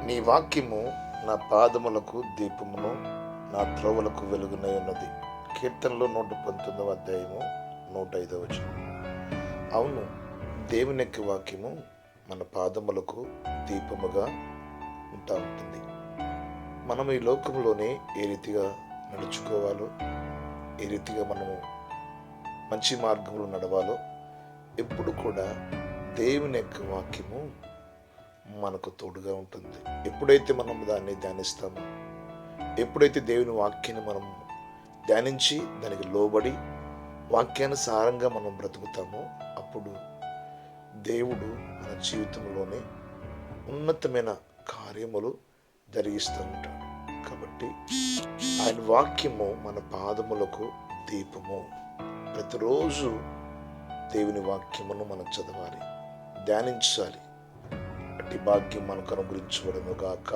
నీ వాక్యము నా పాదములకు దీపమును, నా త్రోవలకు వెలుగునై ఉన్నది. కీర్తనలో 119వ అధ్యాయము 105వ వచనం. అవును, దేవుని యొక్క వాక్యము మన పాదములకు దీపముగా ఉంటుంది. మనం ఈ లోకంలోనే ఏ రీతిగా నడుచుకోవాలో, ఏ రీతిగా మనము మంచి మార్గంలో నడవాలో ఎప్పుడు కూడా దేవుని యొక్క వాక్యము మనకు తోడుగా ఉంటుంది. ఎప్పుడైతే మనం దాన్ని ధ్యానిస్తామో, ఎప్పుడైతే దేవుని వాక్యాన్ని మనం ధ్యానించి దానికి లోబడి వాక్యానుసారంగా మనం బ్రతుకుతామో, అప్పుడు దేవుడు మన జీవితంలోనే ఉన్నతమైన కార్యములు జరిగిస్తూ ఉంటాడు. కాబట్టి ఆయన వాక్యము మన పాదములకు దీపము. ప్రతిరోజు దేవుని వాక్యమును మనం చదవాలి, ధ్యానించాలి. అట్టి భాగ్యం మనకు అనుగ్రహించబడును గాక.